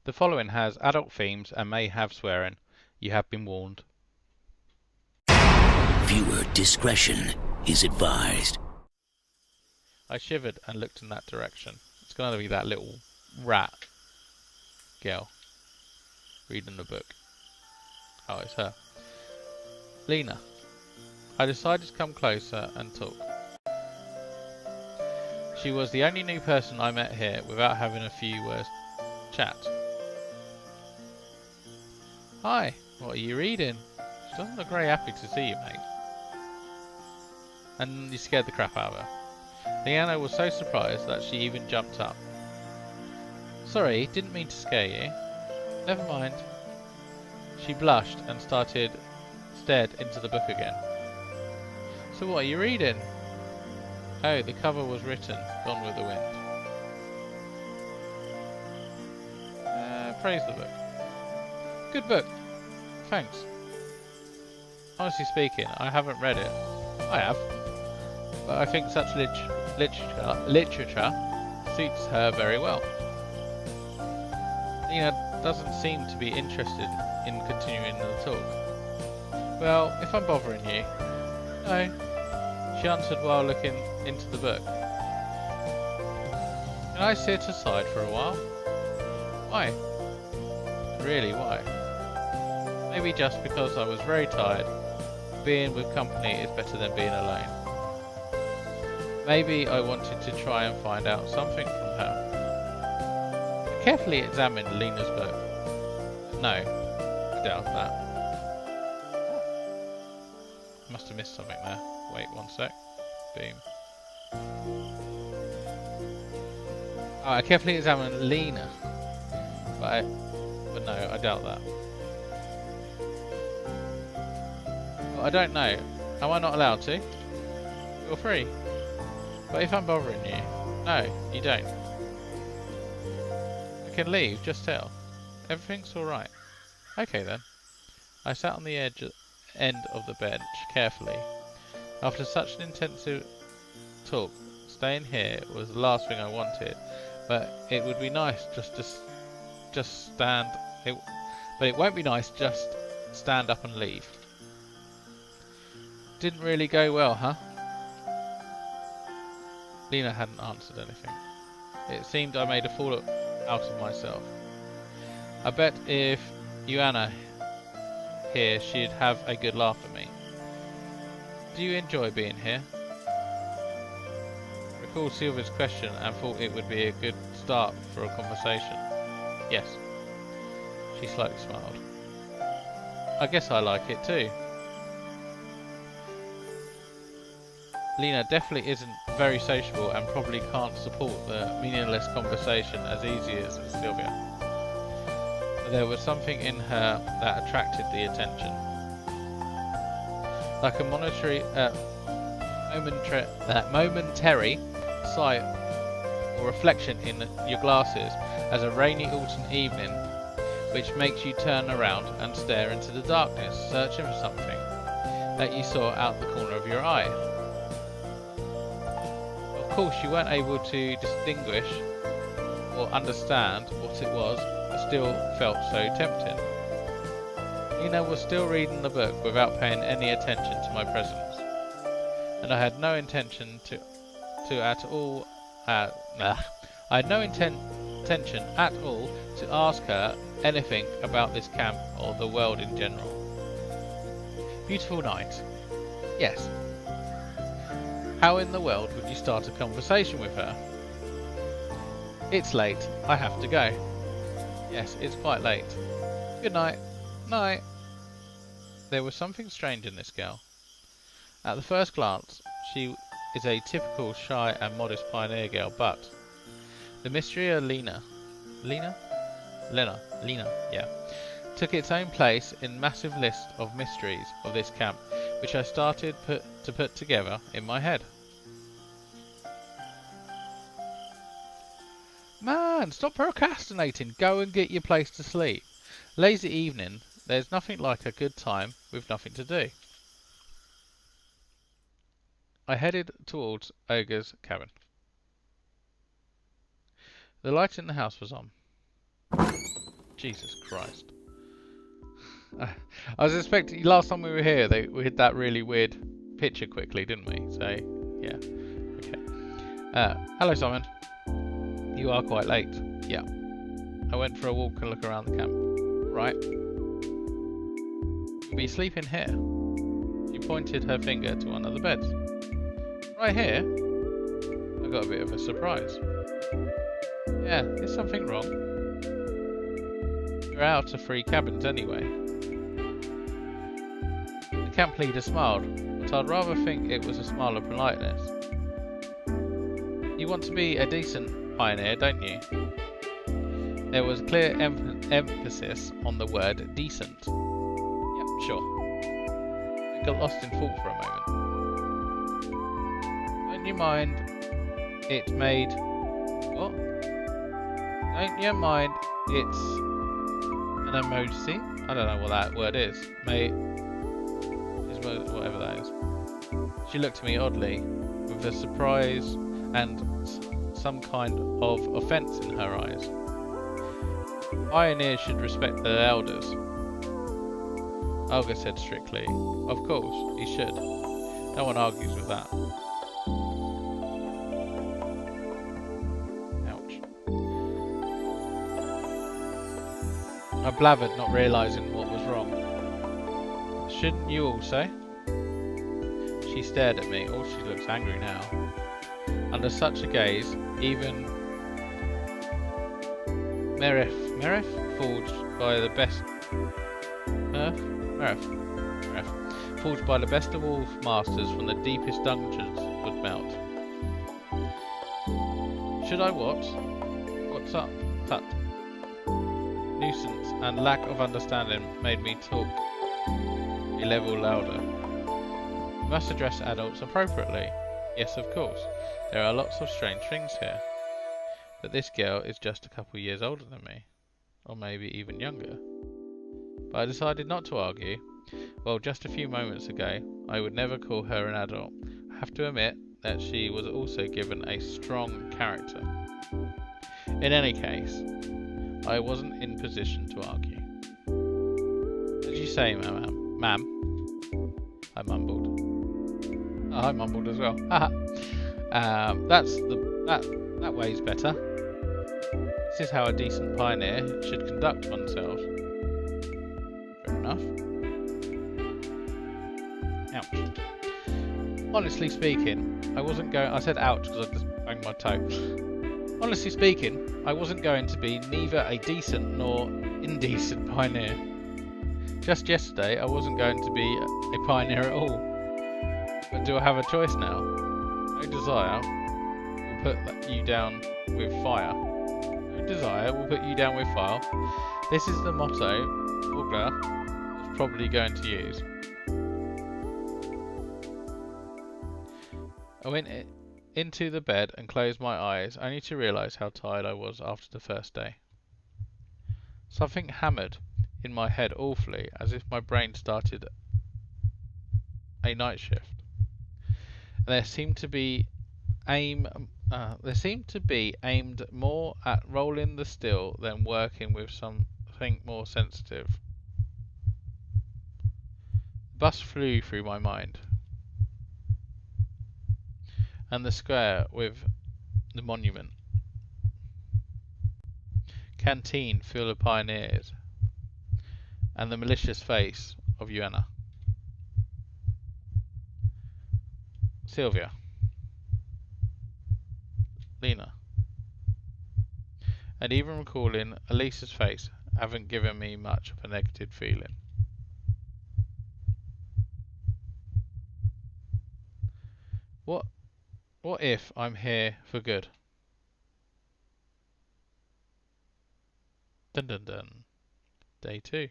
The following has adult themes and may have swearing. You have been warned. Viewer discretion is advised. I shivered and looked in that direction. It's going to be that little rat girl reading the book. Oh, it's her. Lena. I decided to come closer and talk. She was the only new person I met here without having a few words chat. Hi, what are you reading? She doesn't look very happy to see you, mate. And you scared the crap out of her. Leanna was so surprised that she even jumped up. Sorry, didn't mean to scare you. Never mind. She blushed and stared into the book again. So what are you reading? Oh, the cover was written, Gone with the Wind. Praise the book. Good book. Thanks. Honestly speaking, I haven't read it. I have. But I think such literature suits her very well. Nina doesn't seem to be interested in continuing the talk. Well, if I'm bothering you. No, she answered while looking into the book. Can I sit aside for a while? Why? Really, why? Maybe just because I was very tired. Being with company is better than being alone. Maybe I wanted to try and find out something from her. I carefully examined Lena's book. No, I doubt that. Must have missed something there. Wait one sec. Boom. Oh, I carefully examined Lena. But no, I doubt that. Well, I don't know. Am I not allowed to? You're free. But if I'm bothering you... No, you don't. I can leave, just tell. Everything's alright. Okay then. I sat on the end of the bench carefully. After such an intensive talk, staying here was the last thing I wanted. But it would be nice just stand. But it won't be nice just stand up and leave. Didn't really go well, huh? Lena hadn't answered anything. It seemed I made a fool out of myself. I bet if Joanna here, she'd have a good laugh at me. Do you enjoy being here? Recalled Sylvia's question and thought it would be a good start for a conversation. Yes. She slightly smiled. I guess I like it too. Lena definitely isn't very sociable and probably can't support the meaningless conversation as easy as Sylvia. But there was something in her that attracted the attention. Like a momentary sight or reflection in your glasses as a rainy autumn evening, which makes you turn around and stare into the darkness, searching for something that you saw out the corner of your eye. Of course, you weren't able to distinguish or understand what it was, but still felt so tempting. Lena was still reading the book without paying any attention to my presence, and I had no intention intention at all to ask her anything about this camp or the world in general. Beautiful night. Yes. How in the world would you start a conversation with her? It's late. I have to go. Yes, it's quite late. Good night. Night. There was something strange in this girl. At the first glance, she is a typical shy and modest pioneer girl, but the mystery of Lena, yeah, took its own place in massive list of mysteries of this camp, which I started to put together in my head. Man, stop procrastinating. Go and get your place to sleep. Lazy evening. There's nothing like a good time with nothing to do. I headed towards Ogre's cabin. The light in the house was on. Jesus Christ. I was expecting, last time we were here, we had that really weird picture quickly, didn't we? So, yeah. Okay. Hello, Simon. You are quite late. Yeah. I went for a walk and look around the camp. Right. You'll be sleeping here. She pointed her finger to one of the beds. Right here? I got a bit of a surprise. Yeah, is something wrong? We're out of free cabins anyway. The camp leader smiled, but I'd rather think it was a smile of politeness. You want to be a decent pioneer, don't you? There was clear emphasis on the word decent. Yep, sure. I got lost in thought for a moment. Don't you mind it made... What? Don't you mind it's an emoji? I don't know what that word is. Whatever that is. She looked at me oddly, with a surprise and some kind of offence in her eyes. Pioneers should respect their elders. Olga said strictly. Of course, he should. No one argues with that. Ouch. I blathered, not realising what was wrong. Shouldn't you also? She stared at me. Oh, she looks angry now. Under such a gaze, even Merif, forged by the best forged by the best of all masters from the deepest dungeons, would melt. Should I what? What's up? Tut. Nuisance and lack of understanding made me talk a level louder. You must address adults appropriately. Yes, of course. There are lots of strange things here. But this girl is just a couple years older than me. Or maybe even younger. But I decided not to argue. Well, just a few moments ago, I would never call her an adult. I have to admit that she was also given a strong character. In any case, I wasn't in position to argue. As you say, ma'am, I mumbled. Oh, I mumbled as well. That way's better. This is how a decent pioneer should conduct oneself. Fair enough. Ouch. Honestly speaking, I said ouch because I just banged my toe. Honestly speaking, I wasn't going to be neither a decent nor indecent pioneer. Just yesterday, I wasn't going to be a pioneer at all. But do I have a choice now? No desire will put you down with fire. No desire will put you down with fire. This is the motto Ogla was probably going to use. I went into the bed and closed my eyes, only to realise how tired I was after the first day. Something hammered in my head awfully, as if my brain started a night shift. There seemed to be aimed more at rolling the still than working with something more sensitive. The bus flew through my mind, and the square with the monument, canteen full of pioneers, and the malicious face of Yuana. Sylvia. Lena. And even recalling Elisa's face haven't given me much of a negative feeling. What if I'm here for good? Dun dun dun. Day 2.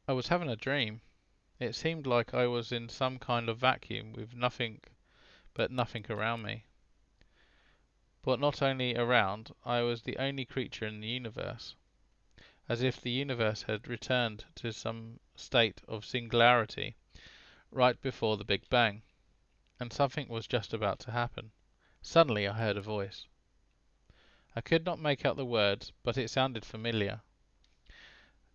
I was having a dream. It seemed like I was in some kind of vacuum with nothing around me. But not only around, I was the only creature in the universe. As if the universe had returned to some state of singularity right before the Big Bang. and something was just about to happen. Suddenly I heard a voice. I could not make out the words, but it sounded familiar.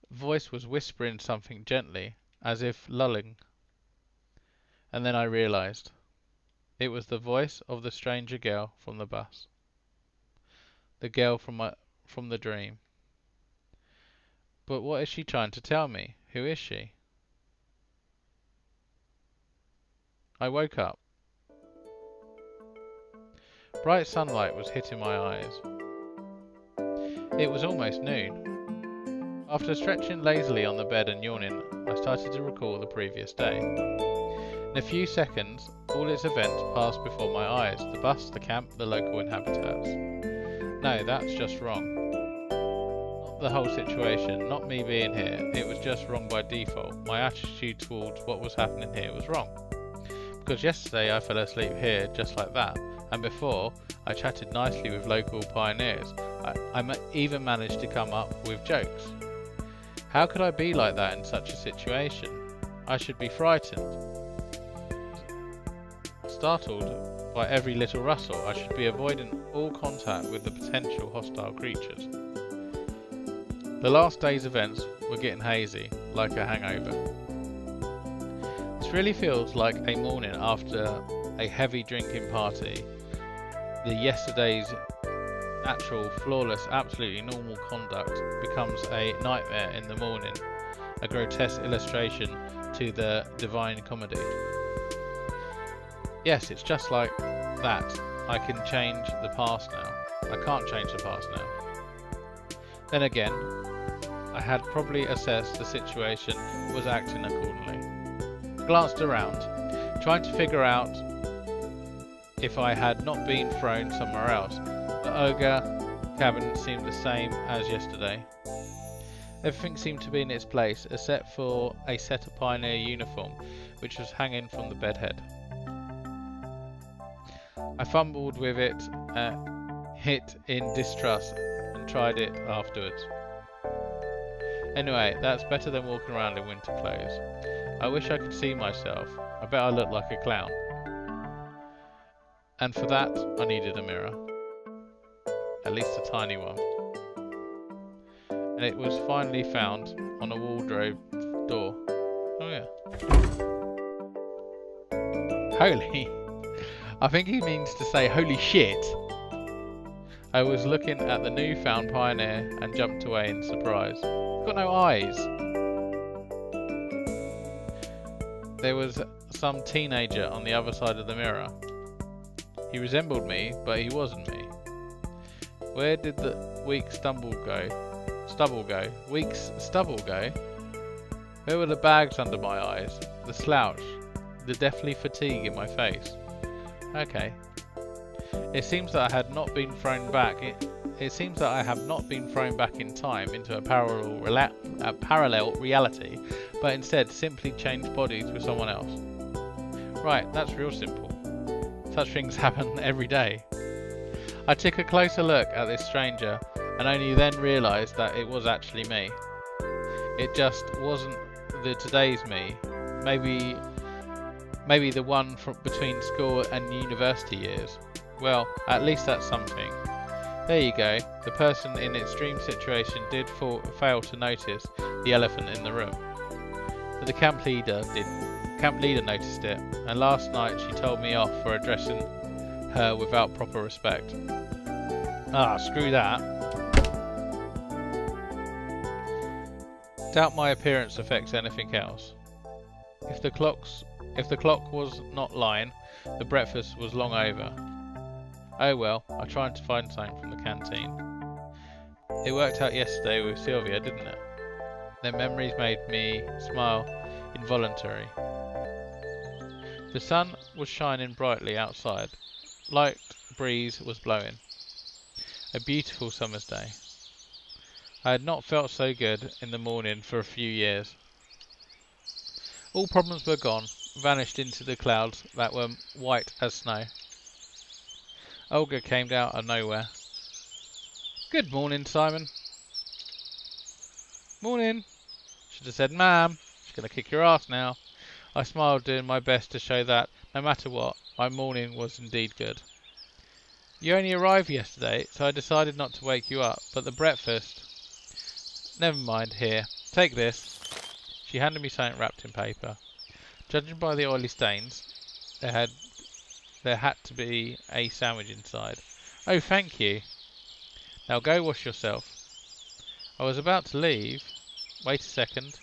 The voice was whispering something gently, as if lulling. And then I realized. It was the voice of the stranger girl from the bus. The girl from the dream. But what is she trying to tell me? Who is she? I woke up. Bright sunlight was hitting my eyes. It was almost noon. After stretching lazily on the bed and yawning, I started to recall the previous day. In a few seconds, all its events passed before my eyes. The bus, the camp, the local inhabitants. No, that's just wrong. Not the whole situation, not me being here. It was just wrong by default. My attitude towards what was happening here was wrong. Because yesterday I fell asleep here just like that, and before I chatted nicely with local pioneers. I even managed to come up with jokes. How could I be like that in such a situation? I should be frightened. Startled by every little rustle, I should be avoiding all contact with the potential hostile creatures. The last day's events were getting hazy, like a hangover. This really feels like a morning after a heavy drinking party. The yesterday's natural, flawless, absolutely normal conduct becomes a nightmare in the morning, a grotesque illustration to the divine comedy. Yes, it's just like that. I can change the past now. I can't change the past now. Then again, I had probably assessed the situation, was acting accordingly. Glanced around, trying to figure out if I had not been thrown somewhere else. The ogre cabin seemed the same as yesterday. Everything seemed to be in its place, except for a set of pioneer uniform, which was hanging from the bedhead. I fumbled with it, hit in distrust, and tried it afterwards. Anyway, that's better than walking around in winter clothes. I wish I could see myself. I bet I look like a clown. And for that, I needed a mirror. At least a tiny one. And it was finally found on a wardrobe door. Oh yeah. Holy. I think he means to say holy shit. I was looking at the newfound pioneer and jumped away in surprise. He's got no eyes. There was some teenager on the other side of the mirror. He resembled me, but he wasn't me. Where did the weak stubble go? Week's stubble go? Where were the bags under my eyes? The slouch? The deathly fatigue in my face? Okay. It seems that I had not been thrown back. It seems that I have not been thrown back in time into a parallel reality, but instead simply changed bodies with someone else. Right, that's real simple. Such things happen every day. I took a closer look at this stranger and only then realised that it was actually me. It just wasn't the today's me. Maybe the one from between school and university years. Well, at least that's something. There you go. The person in extreme situation did fail to notice the elephant in the room. But the camp leader did. Camp leader noticed it, and last night she told me off for addressing her without proper respect. Ah, screw that. Doubt my appearance affects anything else. If the clock was not lying, the breakfast was long over. Oh well, I tried to find something from the canteen. It worked out yesterday with Sylvia, didn't it? Their memories made me smile involuntarily. The sun was shining brightly outside. Light breeze was blowing. A beautiful summer's day. I had not felt so good in the morning for a few years. All problems were gone, vanished into the clouds that were white as snow. Olga came out of nowhere. Good morning, Simon. Morning. Should have said, ma'am. She's going to kick your ass now. I smiled, doing my best to show that, no matter what, My morning was indeed good. You only arrived yesterday, so I decided not to wake you up, but the breakfast... Never mind, here. Take this. She handed me something wrapped in paper. Judging by the oily stains, there had to be a sandwich inside. Oh, thank you. Now go wash yourself. I was about to leave. Wait a second.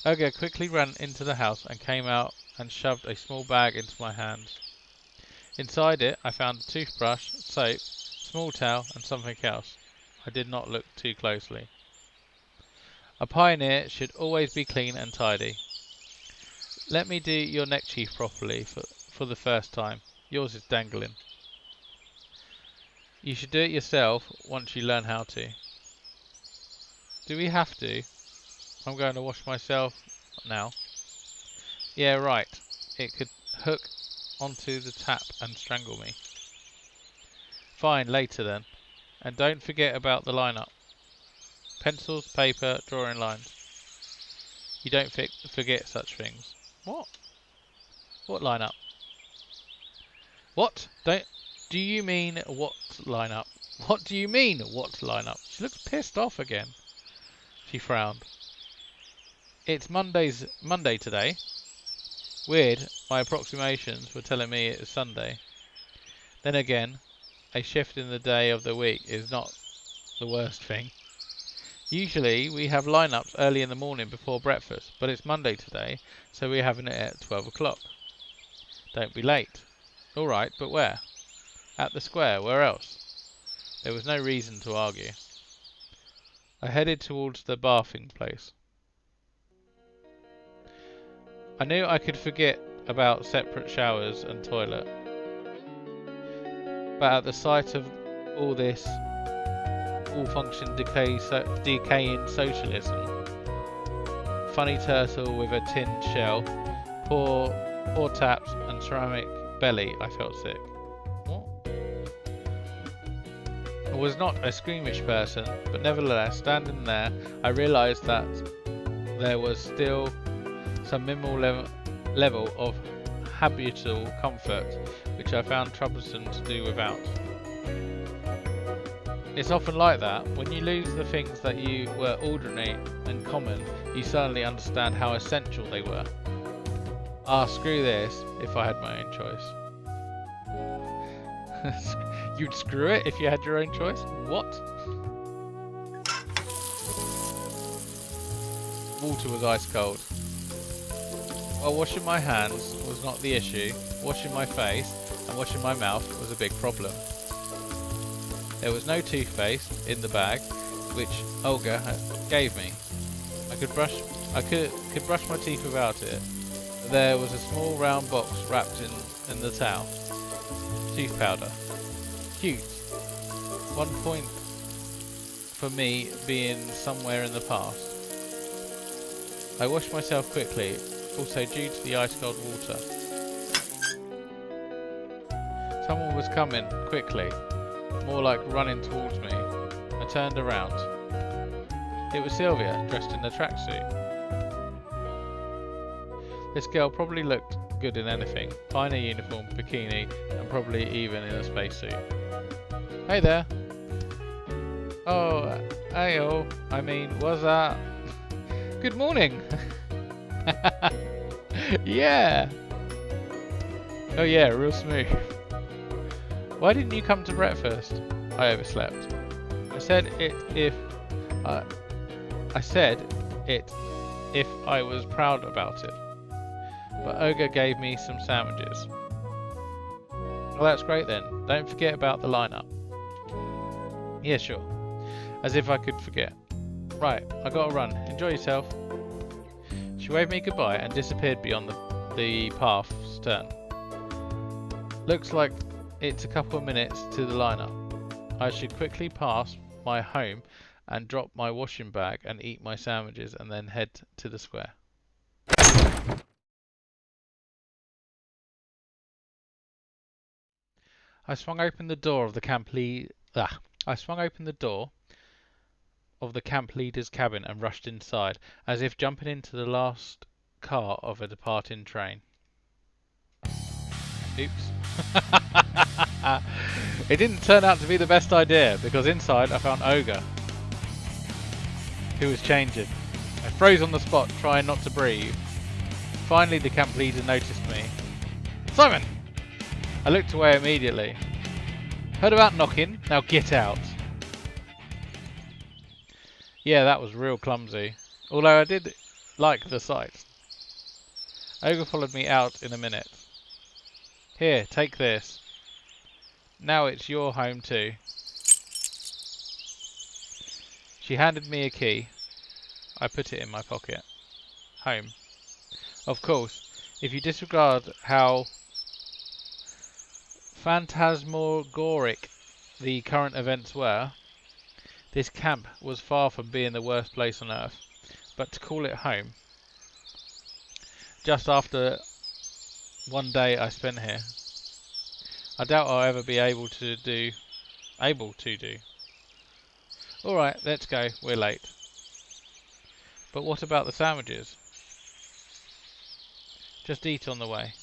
Olga quickly ran into the house and came out and shoved a small bag into my hands. Inside it, I found a toothbrush, soap, small towel, and something else. I did not look too closely. A pioneer should always be clean and tidy. Let me do your neckerchief properly for the first time. Yours is dangling. You should do it yourself once you learn how to. Do we have to? I'm going to wash myself now. Yeah, right. It could hook onto the tap and strangle me. Fine, later then. And don't forget about the lineup. Pencils, paper, drawing lines. You don't forget such things. What? What lineup? What? Do you mean what lineup? What do you mean, what lineup? She looks pissed off again. She frowned. It's Monday today. Weird, my approximations were telling me it was Sunday. Then again, a shift in the day of the week is not the worst thing. Usually we have lineups early in the morning before breakfast, but it's Monday today, so we're having it at 12 o'clock. Don't be late. Alright, but where? At the square, where else? There was no reason to argue. I headed towards the bathing place. I knew I could forget about separate showers and toilet, but at the sight of all this all-function decaying socialism, funny turtle with a tin shell, poor taps and ceramic belly, I felt sick. What? I was not a squeamish person, but nevertheless, standing there, I realised that there was still some minimal level of habitual comfort, which I found troublesome to do without. It's often like that. When you lose the things that you were ordinary and common, you suddenly understand how essential they were. Ah, screw this, if I had my own choice. You'd screw it if you had your own choice? What? Water was ice cold. While washing my hands was not the issue, washing my face and washing my mouth was a big problem. There was no toothpaste in the bag, which Olga gave me. I could brush my teeth without it. There was a small round box wrapped in the towel. Tooth powder. Cute. 1 point for me being somewhere in the past. I washed myself quickly, also due to the ice cold water. Someone was coming quickly, more like running towards me. I turned around. It was Sylvia, dressed in a tracksuit. This girl probably looked good in anything, pioneer uniform, bikini, and probably even in a spacesuit. Hey there. Oh, hey-oh. I mean, what's that? Good morning. Yeah. Oh yeah, real smooth. Why didn't you come to breakfast? I overslept. I said it if I was proud about it. But Olga gave me some sandwiches. Well, that's great then. Don't forget about the lineup. Yeah, sure. As if I could forget. Right, I gotta run. Enjoy yourself. She waved me goodbye and disappeared beyond the path's turn. Looks like it's a couple of minutes to the lineup. I should quickly pass my home and drop my washing bag and eat my sandwiches and then head to the square. I swung open the door of the camp leader's cabin and rushed inside, as if jumping into the last cart of a departing train. Oops. It didn't turn out to be the best idea, because inside I found Ogre, who was changing. I froze on the spot, trying not to breathe. Finally the camp leader noticed me. Simon! I looked away immediately. Heard about knocking? Now get out. Yeah, that was real clumsy. Although I did like the sight. Ogre followed me out in a minute. Here, take this. Now it's your home too. She handed me a key. I put it in my pocket. Home. Of course, if you disregard how phantasmagoric the current events were, this camp was far from being the worst place on earth. But to call it home, just after one day I spent here, I doubt I'll ever be able to do. Alright, let's go, we're late. But what about the sandwiches? Just eat on the way.